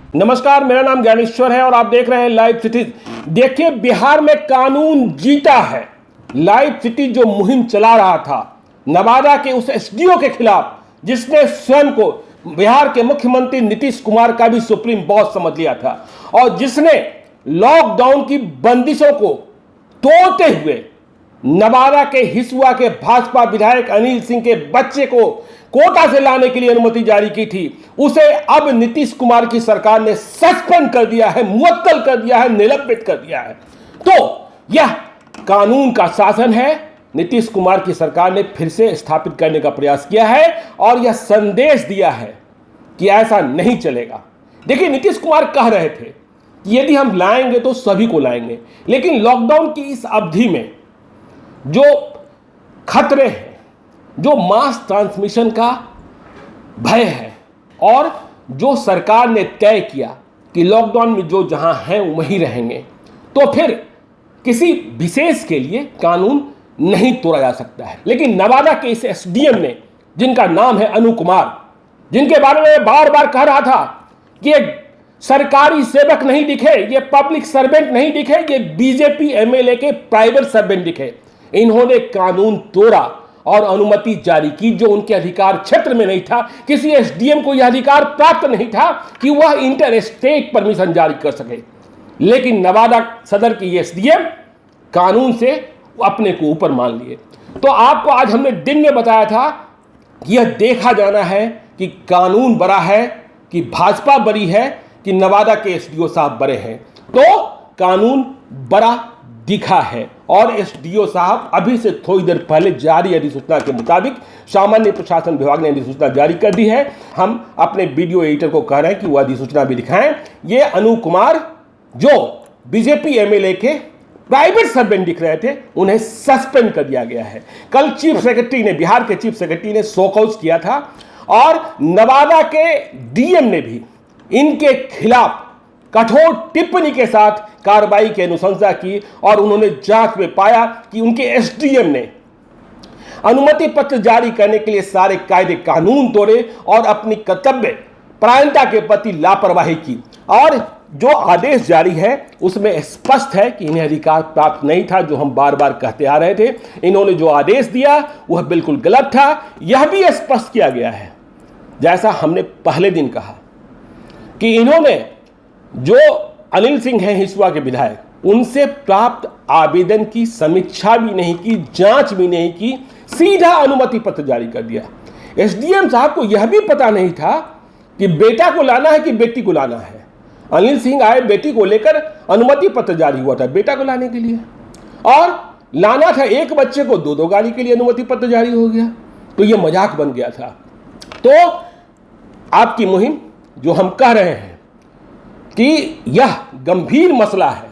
नमस्कार, मेरा नाम ज्ञानेश्वर है और आप देख रहे हैं लाइव सिटी। देखिए, बिहार में कानून जीता है। लाइव सिटी जो मुहिम चला रहा था नवादा के उस एसडीओ के खिलाफ, जिसने स्वयं को बिहार के मुख्यमंत्री नीतीश कुमार का भी सुप्रीम बॉस समझ लिया था और जिसने लॉकडाउन की बंदिशों को तोड़ते हुए नवादा के हिसुआ के भाजपा विधायक अनिल सिंह के बच्चे को कोटा से लाने के लिए अनुमति जारी की थी, उसे अब नीतीश कुमार की सरकार ने सस्पेंड कर दिया है, मुअत्तल कर दिया है, निलंबित कर दिया है। तो यह कानून का शासन है। नीतीश कुमार की सरकार ने फिर से स्थापित करने का प्रयास किया है और यह संदेश दिया है कि ऐसा नहीं चलेगा। देखिए, नीतीश कुमार कह रहे थे कि यदि हम लाएंगे तो सभी को लाएंगे, लेकिन लॉकडाउन की इस अवधि में जो खतरे हैं, जो मास ट्रांसमिशन का भय है और जो सरकार ने तय किया कि लॉकडाउन में जो जहां हैं वहीं रहेंगे, तो फिर किसी विशेष के लिए कानून नहीं तोड़ा जा सकता है। लेकिन नवादा के इस एसडीएम ने, जिनका नाम है अनु कुमार, जिनके बारे में बार बार कह रहा था कि ये सरकारी सेवक नहीं दिखे, ये पब्लिक सर्वेंट नहीं दिखे, ये बीजेपी एमएलए के प्राइवेट सर्वेंट दिखे, इन्होंने कानून तोड़ा और अनुमति जारी की जो उनके अधिकार क्षेत्र में नहीं था। किसी एसडीएम को यह अधिकार प्राप्त नहीं था कि वह इंटर स्टेट परमिशन जारी कर सके, लेकिन नवादा सदर की एसडीएम कानून से अपने को ऊपर मान लिए। तो आपको आज हमने दिन में बताया था कि यह देखा जाना है कि कानून बड़ा है, कि भाजपा बड़ी है, कि नवादा के एसडीओ साहब बड़े हैं। तो कानून बड़ा दिखा है और एसडीओ साहब अभी से थोड़ी देर पहले जारी अधिसूचना के मुताबिक सामान्य प्रशासन विभाग ने अधिसूचना जारी कर दी है। हम अपने वीडियो एडिटर को कह रहे हैं कि वह अधिसूचना भी दिखाएं। ये अनु कुमार जो बीजेपी एमएलए के प्राइवेट सर्वेंट दिख रहे थे, उन्हें सस्पेंड कर दिया गया है। कल चीफ सेक्रेटरी ने, बिहार के चीफ सेक्रेटरी ने शोकॉज किया था और नवादा के डीएम ने भी इनके खिलाफ कठोर टिप्पणी के साथ कार्रवाई की अनुशंसा की और उन्होंने जांच में पाया कि उनके एसडीएम ने अनुमति पत्र जारी करने के लिए सारे कायदे कानून तोड़े और अपनी कर्तव्य परायणता के प्रति लापरवाही की। और जो आदेश जारी है उसमें स्पष्ट है कि इन्हें अधिकार प्राप्त नहीं था, जो हम बार बार कहते आ रहे थे। इन्होंने जो आदेश दिया वह बिल्कुल गलत था, यह भी स्पष्ट किया गया है। जैसा हमने पहले दिन कहा कि इन्होंने जो अनिल सिंह हैं हिसुआ के विधायक, उनसे प्राप्त आवेदन की समीक्षा भी नहीं की, जांच भी नहीं की, सीधा अनुमति पत्र जारी कर दिया। एसडीएम साहब को यह भी पता नहीं था कि बेटा को लाना है कि बेटी को लाना है। अनिल सिंह आए, बेटी को लेकर अनुमति पत्र जारी हुआ था बेटा को लाने के लिए, और लाना था एक बच्चे को, दो गाड़ी के लिए अनुमति पत्र जारी हो गया। तो यह मजाक बन गया था। तो आपकी मुहिम जो हम कह रहे हैं कि यह गंभीर मसला है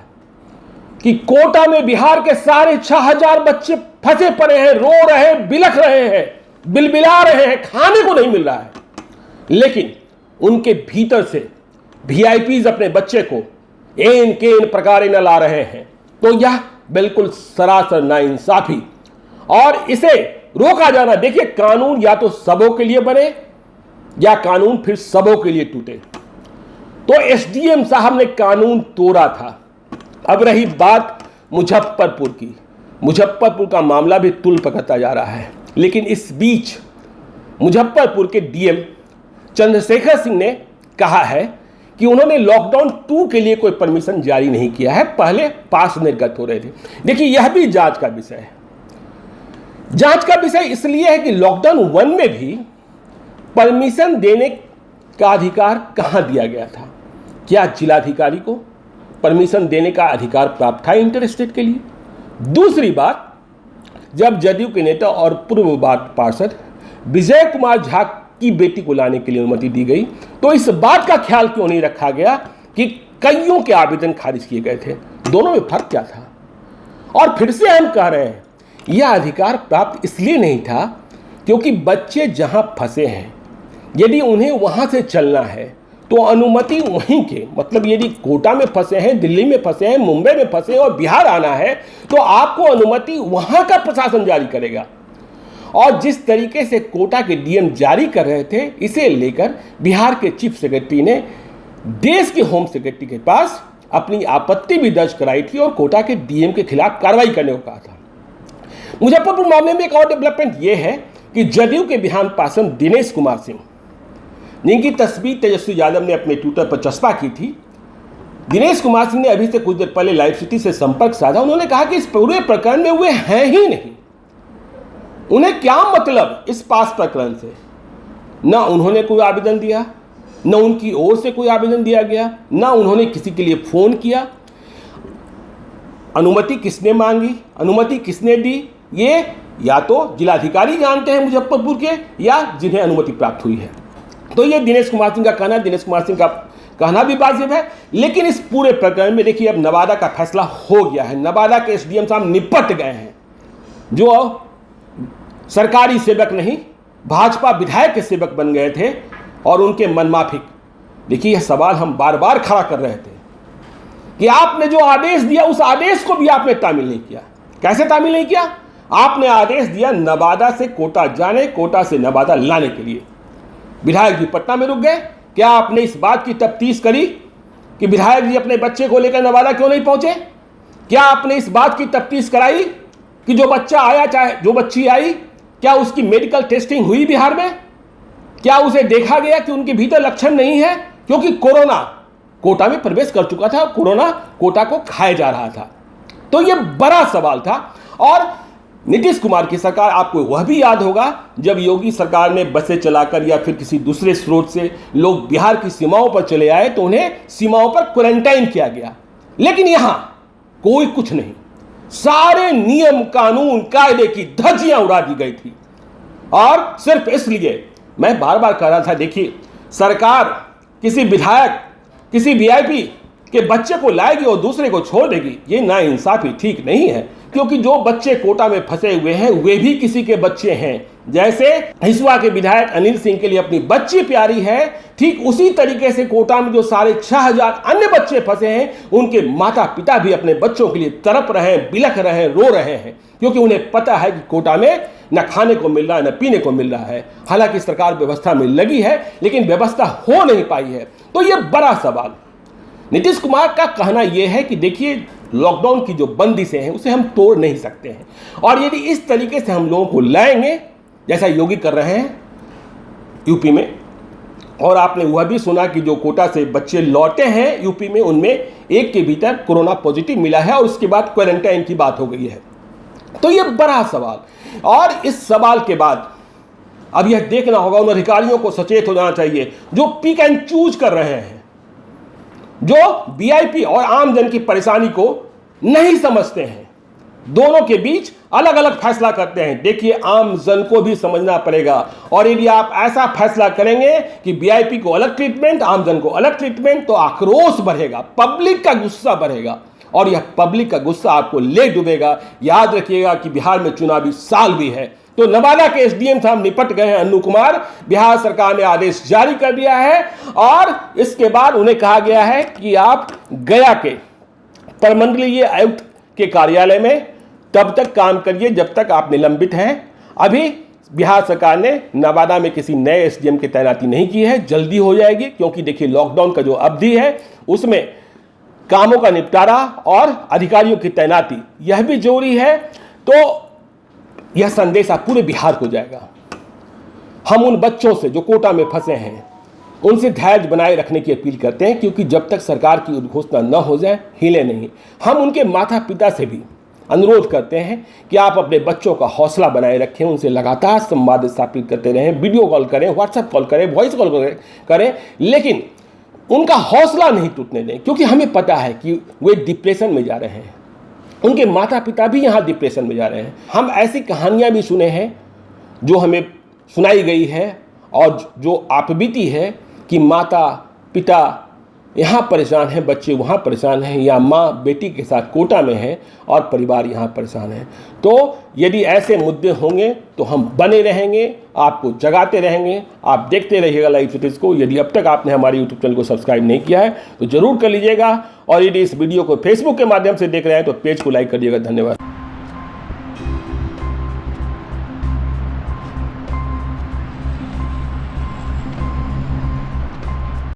कि कोटा में बिहार के साढ़े 6,000 बच्चे फंसे पड़े हैं, रो रहे हैं, बिलख रहे हैं, बिलबिला रहे हैं, खाने को नहीं मिल रहा है, लेकिन उनके भीतर से वीआईपीज अपने बच्चे को एन केन प्रकारे न ला रहे हैं। तो यह बिल्कुल सरासर नाइंसाफी और इसे रोका जाना। देखिए, कानून या तो सबों के लिए बने या कानून फिर सबों के लिए टूटे। तो एसडीएम साहब ने कानून तोड़ा था। अब रही बात मुजफ्फरपुर की, मुजफ्फरपुर का मामला भी तूल पकड़ता जा रहा है, लेकिन इस बीच मुजफ्फरपुर के डीएम चंद्रशेखर सिंह ने कहा है कि उन्होंने लॉकडाउन 2 के लिए कोई परमिशन जारी नहीं किया है, पहले पास निर्गत हो रहे थे। देखिए, यह भी जांच का विषय है। जांच का विषय इसलिए है कि लॉकडाउन 1 में भी परमिशन देने का अधिकार कहां दिया गया था? क्या जिलाधिकारी को परमिशन देने का अधिकार प्राप्त था इंटर स्टेट के लिए? दूसरी बात, जब जदयू के नेता और पूर्व पार्षद विजय कुमार झा की बेटी को लाने के लिए अनुमति दी गई, तो इस बात का ख्याल क्यों नहीं रखा गया कि कईयों के आवेदन खारिज किए गए थे? दोनों में फर्क क्या था? और फिर से हम कह रहे हैं, यह अधिकार प्राप्त इसलिए नहीं था क्योंकि बच्चे जहां फंसे हैं, यदि उन्हें वहां से चलना है तो अनुमति वहीं के, मतलब यदि कोटा में फंसे हैं, दिल्ली में फंसे हैं, मुंबई में फंसे हैं और बिहार आना है, तो आपको अनुमति वहां का प्रशासन जारी करेगा। और जिस तरीके से कोटा के डीएम जारी कर रहे थे, इसे लेकर बिहार के चीफ सेक्रेटरी ने देश के होम सेक्रेटरी के पास अपनी आपत्ति भी दर्ज कराई थी और कोटा के डीएम के खिलाफ कार्रवाई करने को कहा था। मुजफ्फरपुर मामले में एक और डेवलपमेंट यह है कि जदयू के बिहार पार्षद दिनेश कुमार सिंह, जिनकी तस्वीर तेजस्वी यादव ने अपने ट्विटर पर चस्पा की थी, दिनेश कुमार सिंह ने अभी से कुछ देर पहले लाइव सिटी से संपर्क साधा। उन्होंने कहा कि इस पूरे प्रकरण में वे हैं ही नहीं, उन्हें क्या मतलब इस पास प्रकरण से। ना उन्होंने कोई आवेदन दिया, न उनकी ओर से कोई आवेदन दिया गया, ना उन्होंने किसी के लिए फोन किया। अनुमति किसने मांगी, अनुमति किसने दी, ये या तो जिलाधिकारी जानते हैं मुजफ्फरपुर के, या जिन्हें अनुमति प्राप्त हुई है। तो ये दिनेश कुमार सिंह का कहना, दिनेश कुमार सिंह का कहना भी वाजिब है। लेकिन इस पूरे प्रकरण में देखिए, अब नवादा का फैसला हो गया है। नवादा के एसडीएम साहब निपट गए हैं, जो सरकारी सेवक नहीं भाजपा विधायक के सेवक बन गए थे और उनके मनमाफिक। देखिए, यह सवाल हम बार बार खड़ा कर रहे थे कि आपने जो आदेश दिया उस आदेश को भी आपने तामील नहीं किया। कैसे तामील नहीं किया? आपने आदेश दिया नवादा से कोटा जाने, कोटा से नवादा लाने के लिए। विधायक जी पटना में रुक गए। क्या आपने इस बात की तफ्तीश करी कि विधायक जी अपने बच्चे को लेकर नवादा क्यों नहीं पहुंचे? क्या आपने इस बात की तफ्तीश कराई कि जो बच्चा आया, चाहे जो बच्ची आई, क्या उसकी मेडिकल टेस्टिंग हुई बिहार में? क्या उसे देखा गया कि उनके भीतर लक्षण नहीं है? क्योंकि कोरोना कोटा में प्रवेश कर चुका था, कोरोना कोटा को खाया जा रहा था। तो यह बड़ा सवाल था। और नीतीश कुमार की सरकार, आपको वह भी याद होगा जब योगी सरकार ने बसें चलाकर या फिर किसी दूसरे स्रोत से लोग बिहार की सीमाओं पर चले आए तो उन्हें सीमाओं पर क्वारंटाइन किया गया। लेकिन यहां कोई कुछ नहीं, सारे नियम कानून कायदे की धज्जियां उड़ा दी गई थी। और सिर्फ इसलिए मैं बार बार कह रहा था, देखिए, सरकार किसी विधायक, किसी वीआईपी के बच्चे को लाएगी और दूसरे को छोड़ देगी, ये नाइंसाफी ठीक नहीं है। क्योंकि जो बच्चे कोटा में फंसे हुए हैं वे भी किसी के बच्चे हैं। जैसे हिसुआ के विधायक अनिल सिंह के लिए अपनी बच्ची प्यारी है, ठीक उसी तरीके से कोटा में जो साढ़े 6,000 अन्य बच्चे फंसे हैं, उनके माता पिता भी अपने बच्चों के लिए तड़प रहे हैं, बिलख रहे हैं, रो रहे हैं। क्योंकि उन्हें पता है कि कोटा में न खाने को मिल रहा है, न पीने को मिल रहा है। हालांकि सरकार व्यवस्था में लगी है, लेकिन व्यवस्था हो नहीं पाई है। तो यह बड़ा सवाल। नीतीश कुमार का कहना यह है कि देखिए, लॉकडाउन की जो बंदिशें हैं उसे हम तोड़ नहीं सकते हैं, और यदि इस तरीके से हम लोगों को लाएंगे जैसा योगी कर रहे हैं यूपी में, और आपने वह भी सुना कि जो कोटा से बच्चे लौटे हैं यूपी में, उनमें एक के भीतर कोरोना पॉजिटिव मिला है और उसके बाद क्वारंटाइन की बात हो गई है। तो यह बड़ा सवाल। और इस सवाल के बाद अब यह देखना होगा, उन अधिकारियों को सचेत हो जाना चाहिए जो पिक एंड चूज कर रहे हैं, जो वीआईपी और आम जन की परेशानी को नहीं समझते हैं, दोनों के बीच अलग अलग फैसला करते हैं। देखिए, आम जन को भी समझना पड़ेगा। और यदि आप ऐसा फैसला करेंगे कि वीआईपी को अलग ट्रीटमेंट, आम जन को अलग ट्रीटमेंट, तो आक्रोश बढ़ेगा, पब्लिक का गुस्सा बढ़ेगा, और यह पब्लिक का गुस्सा आपको ले डूबेगा। याद रखिएगा कि बिहार में चुनावी साल भी है। तो नवादा के एसडीएम साहब निपट गए हैं, अन्नू कुमार। बिहार सरकार ने आदेश जारी कर दिया है और इसके बाद उन्हें कहा गया है कि आप गया के प्रमंडलीय आयुक्त के कार्यालय में तब तक काम करिए जब तक आप निलंबित हैं। अभी बिहार सरकार ने नवादा में किसी नए एसडीएम की तैनाती नहीं की है, जल्दी हो जाएगी। क्योंकि देखिए, लॉकडाउन का जो अवधि है उसमें कामों का निपटारा और अधिकारियों की तैनाती यह भी जरूरी है। तो यह संदेश आप पूरे बिहार को जाएगा। हम उन बच्चों से जो कोटा में फंसे हैं उनसे धैर्य बनाए रखने की अपील करते हैं, क्योंकि जब तक सरकार की उद्घोषणा न हो जाए हिले नहीं। हम उनके माता पिता से भी अनुरोध करते हैं कि आप अपने बच्चों का हौसला बनाए रखें, उनसे लगातार संवाद स्थापित करते रहें, वीडियो कॉल करें, व्हाट्सएप कॉल करें, वॉइस कॉल करें, लेकिन उनका हौसला नहीं टूटने दें। क्योंकि हमें पता है कि वे डिप्रेशन में जा रहे हैं, उनके माता पिता भी यहाँ डिप्रेशन में जा रहे हैं। हम ऐसी कहानियाँ भी सुने हैं जो हमें सुनाई गई है और जो आप बीती है कि माता पिता यहाँ परेशान हैं, बच्चे वहाँ परेशान हैं, या माँ बेटी के साथ कोटा में है और परिवार यहाँ परेशान है। तो यदि ऐसे मुद्दे होंगे तो हम बने रहेंगे, आपको जगाते रहेंगे। आप देखते रहिएगा लाइव सिटीज़ को। यदि अब तक आपने हमारे यूट्यूब चैनल को सब्सक्राइब नहीं किया है तो ज़रूर कर लीजिएगा, और यदि इस वीडियो को फेसबुक के माध्यम से देख रहे हैं तो पेज को लाइक करिएगा। धन्यवाद।